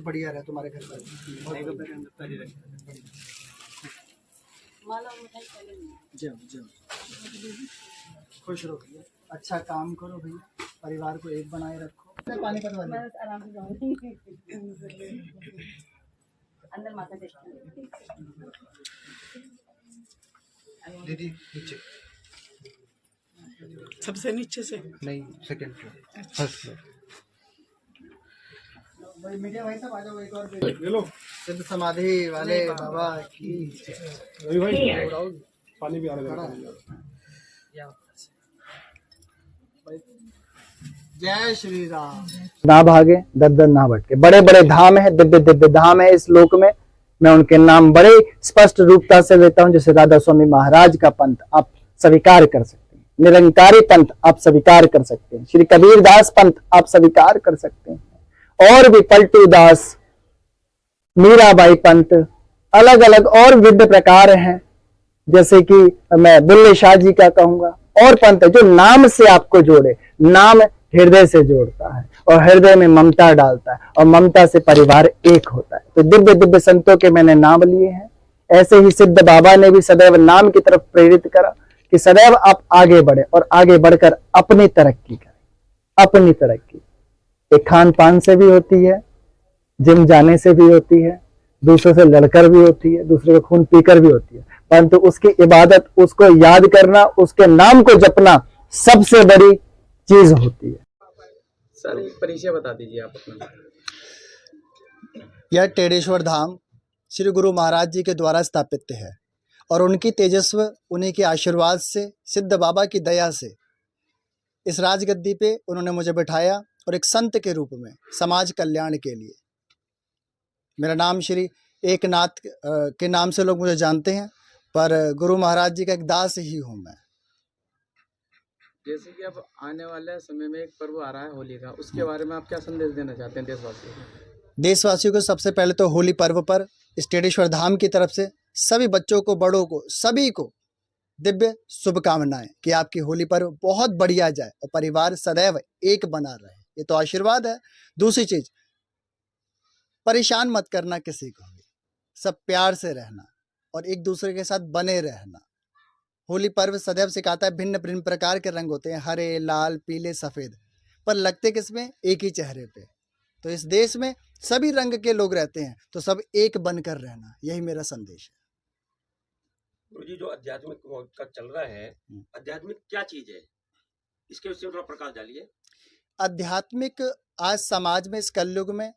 बढ़िया रहे तुम्हारे घर पर। बहुत बढ़िया। जाओ जाओ, खुश रहो भैया, अच्छा काम करो भैया, परिवार को एक बनाए रखो। पानी पटवा दो। आराम से जाऊंगी अंदर माथा टेक दीदी नीचे, सबसे नीचे से नहीं सेकंड फ्लोर, फर्स्ट फ्लोर। भाई मीडिया भाई साहब आ जाओ, एक और ले लो। सिद्ध समाधि वाले बाबा की रवि भाई पानी भी आ रहा है। जय श्री राम। ना भागे दद्दन ना भटके, बड़े बड़े धाम है, दिव्य दिव्य धाम है इस लोक में। मैं उनके नाम बड़े स्पष्ट रूपता से लेता हूं। जैसे राधा स्वामी महाराज का पंथ आप स्वीकार कर सकते हैं, निरंकारी पंथ आप स्वीकार कर सकते हैं, श्री कबीर दास पंथ आप स्वीकार कर सकते हैं, और भी पलटू दास, मीराबाई पंथ, अलग अलग और विविध प्रकार हैं। जैसे कि मैं बुल्ले शाह जी का कहूंगा, और पंथ जो नाम से आपको जोड़े। नाम हृदय से जोड़ता है और हृदय में ममता डालता है, और ममता से परिवार एक होता है। तो दिव्य दिव्य संतों के मैंने नाम लिए हैं। ऐसे ही सिद्ध बाबा ने भी सदैव नाम की तरफ प्रेरित करा कि सदैव आप आगे बढ़े, और आगे बढ़कर अपनी तरक्की करें। अपनी तरक्की एक खान पान से भी होती है, जिम जाने से भी होती है, दूसरों से लड़कर भी होती है, दूसरे का खून पीकर भी होती है, परंतु उसकी इबादत, उसको याद करना, उसके नाम को जपना सबसे बड़ी चीज होती है। सर एक परिचय बता दीजिए आप अपना। यह टेढ़ेश्वर धाम श्री गुरु महाराज जी के द्वारा स्थापित है, और उनकी तेजस्व, उन्हीं के आशीर्वाद से, सिद्ध बाबा की दया से इस राजगद्दी पे उन्होंने मुझे बिठाया, और एक संत के रूप में समाज कल्याण के लिए। मेरा नाम श्री एकनाथ के नाम से लोग मुझे जानते हैं, पर गुरु महाराज जी का एक दास ही हूँ मैं। जैसे कि अब आने वाले समय में एक पर्व आ रहा है होली का, उसके बारे में आप क्या संदेश देना चाहते हैं देशवासियों को? देशवासियों को सबसे पहले तो होली पर्व पर इस टेढ़ेश्वर धाम की तरफ से सभी बच्चों को, बड़ों को, सभी को दिव्य शुभकामनाएं कि आपकी होली पर्व बहुत बढ़िया जाए और परिवार सदैव एक बना रहे। ये तो आशीर्वाद है। दूसरी चीज, परेशान मत करना किसी को भी, सब प्यार से रहना और एक दूसरे के साथ बने रहना। होली पर्व सदैव सिखाता है, भिन्न भिन्न प्रकार के रंग होते हैं, हरे, लाल, पीले, सफेद, पर लगते किसमें? एक ही चेहरे पे। तो इस देश में सभी रंग के लोग रहते हैं, तो सब एक बनकर रहना, यही मेरा संदेश है। गुरुजी, जो आध्यात्मिक का चल रहा है, आध्यात्मिक क्या चीज है, इसके विषय में थोड़ा प्रकाश डालिए। आध्यात्मिक आज समाज में, इस कलयुग में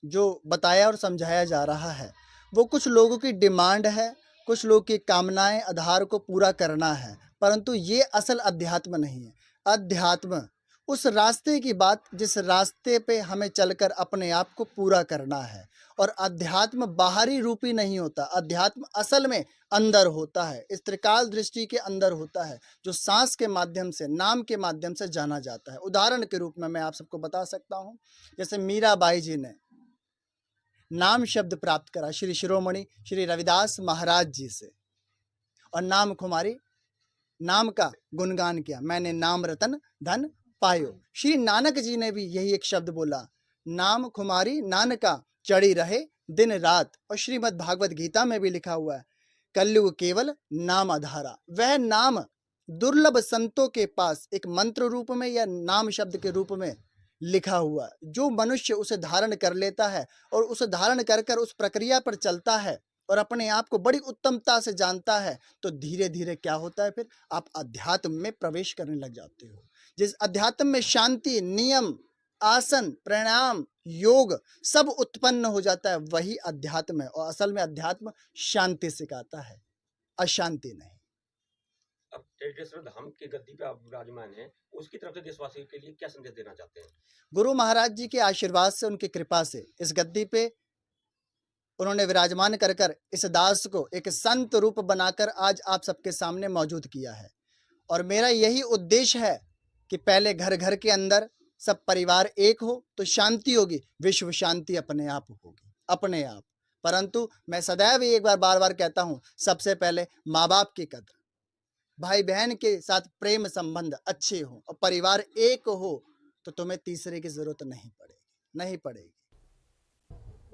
जो बताया और समझाया जा रहा है, वो कुछ लोगों की डिमांड है, कुछ लोग की कामनाएं, आधार को पूरा करना है, परंतु ये असल अध्यात्म नहीं है। अध्यात्म उस रास्ते की बात जिस रास्ते पे हमें चलकर अपने आप को पूरा करना है, और अध्यात्म बाहरी रूपी नहीं होता। अध्यात्म असल में अंदर होता है, इस त्रिकाल दृष्टि के अंदर होता है, जो सांस के माध्यम से, नाम के माध्यम से जाना जाता है। उदाहरण के रूप में मैं आप सबको बता सकता हूँ, जैसे मीराबाई जी ने नाम शब्द प्राप्त करा श्री शिरोमणि श्री रविदास महाराज जी से, और नाम खुमारी, नाम का गुणगान किया, मैंने नाम रतन धन पायो। श्री नानक जी ने भी यही एक शब्द बोला, नाम खुमारी नानका चढ़ी रहे दिन रात। और श्रीमद् भागवत गीता में भी लिखा हुआ है, कलयुग केवल नाम आधारा। वह नाम दुर्लभ संतों के पास एक मंत्र रूप में या नाम शब्द के रूप में लिखा हुआ, जो मनुष्य उसे धारण कर लेता है और उसे धारण कर कर उस प्रक्रिया पर चलता है और अपने आप को बड़ी उत्तमता से जानता है, तो धीरे धीरे क्या होता है, फिर आप अध्यात्म में प्रवेश करने लग जाते हो। जिस अध्यात्म में शांति, नियम, आसन, प्राणायाम, योग सब उत्पन्न हो जाता है, वही अध्यात्म है। और असल में अध्यात्म शांति सिखाता है, अशांति नहीं। अब टेढ़ेश्वर धाम की गद्दी पे आप विराजमान हैं, उसकी तरफ से देशवासियों के लिए क्या संदेश देना चाहते हैं? गुरु महाराज जी के आशीर्वाद से, उनकी कृपा से इस गद्दी पे उन्होंने विराजमान कर कर इस दास को एक संत रूप बनाकर आज आप सबके सामने मौजूद किया है। और मेरा यही उद्देश्य है कि पहले घर घर के अंदर सब परिवार एक हो तो शांति होगी, विश्व शांति अपने आप होगी, अपने आप। परंतु मैं सदैव एक बार बार बार कहता हूँ, सबसे पहले माँ बाप की कदर, भाई बहन के साथ प्रेम संबंध अच्छे हो और परिवार एक हो, तो तुम्हें तीसरे की जरूरत नहीं पड़ेगी, नहीं पड़ेगी।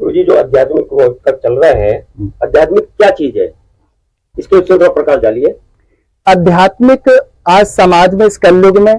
गुरुजी जो आध्यात्मिक का चल रहा है, आध्यात्मिक क्या चीज है, इसके विषय में थोड़ा प्रकाश डालिए। आध्यात्मिक आज समाज में इस कलयुग में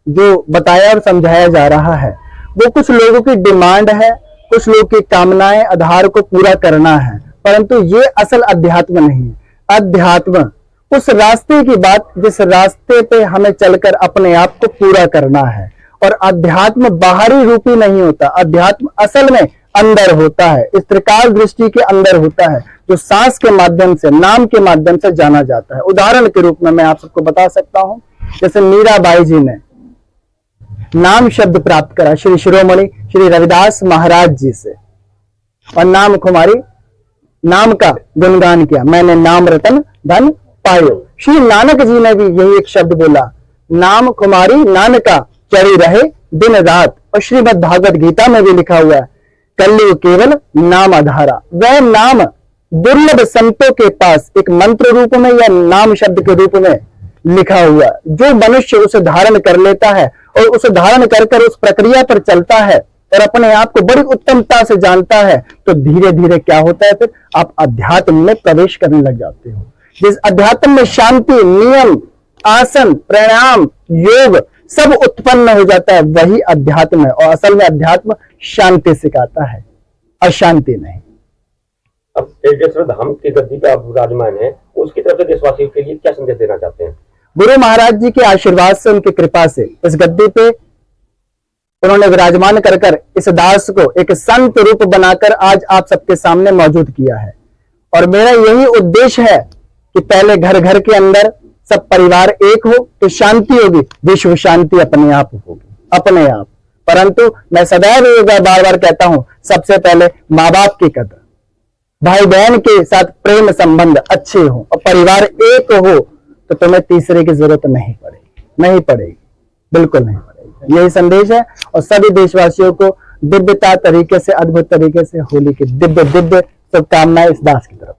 जो बताया और समझाया जा रहा है वो कुछ लोगों की डिमांड है, कुछ लोगों की कामनाएं आधार को पूरा करना है, परंतु ये असल अध्यात्म नहीं है। अध्यात्म उस रास्ते की बात जिस रास्ते पे हमें चलकर अपने आप को पूरा करना है। और अध्यात्म बाहरी रूपी नहीं होता, अध्यात्म असल में अंदर होता है, इस त्रिकाल दृष्टि के अंदर होता है, जो सांस के माध्यम से, नाम के माध्यम से जाना जाता है। उदाहरण के रूप में मैं आप सबको बता सकता हूं, जैसे मीराबाई जी ने नाम शब्द प्राप्त करा श्री शिरोमणि श्री रविदास महाराज जी से, और नाम कुमारी नाम का गुणगान किया, मैंने नाम रतन धन पायो। श्री नानक जी ने भी यही एक शब्द बोला, नाम कुमारी नानका चढ़ी रहे दिन रात। और श्रीमद् भागवत गीता में भी लिखा हुआ है, कलयुग केवल नाम आधारा। वह नाम दुर्लभ संतों के पास एक मंत्र रूप में या नाम शब्द के रूप में लिखा हुआ, जो मनुष्य उसे धारण कर लेता है और उसे धारण कर उस प्रक्रिया पर चलता है और अपने आप को बड़ी उत्तमता से जानता है, तो धीरे धीरे क्या होता है, फिर आप अध्यात्म में प्रवेश करने लग जाते हो। जिस अध्यात्म में शांति, नियम, आसन, प्राणायाम, योग सब उत्पन्न हो जाता है, वही अध्यात्म है। और असल में अध्यात्म शांति सिखाता है, अशांति नहीं। अब तेजेश्वर धाम की गद्दी पे आप विराजमान हैं, उसकी तरफ से देशवासियों के लिए क्या संदेश देना चाहते हैं? गुरु महाराज जी के आशीर्वाद से, उनकी कृपा से इस गद्दी पे उन्होंने विराजमान कर इस दास को एक संत रूप बनाकर आज आप सबके सामने मौजूद किया है। और मेरा यही उद्देश्य है कि पहले घर घर के अंदर सब परिवार एक हो तो शांति होगी, विश्व शांति अपने आप होगी, अपने आप। परंतु मैं सदैव ये बार बार कहता हूं, सबसे पहले माँ बाप की कदर, भाई बहन के साथ प्रेम संबंध अच्छे हो और परिवार एक हो, तो तुम्हें तीसरे की जरूरत नहीं पड़ेगी, बिल्कुल नहीं पड़ेगी। यही संदेश है। और सभी देशवासियों को दिव्यता तरीके से, अद्भुत तरीके से होली की दिव्य शुभकामनाएं इस दास की तरफ।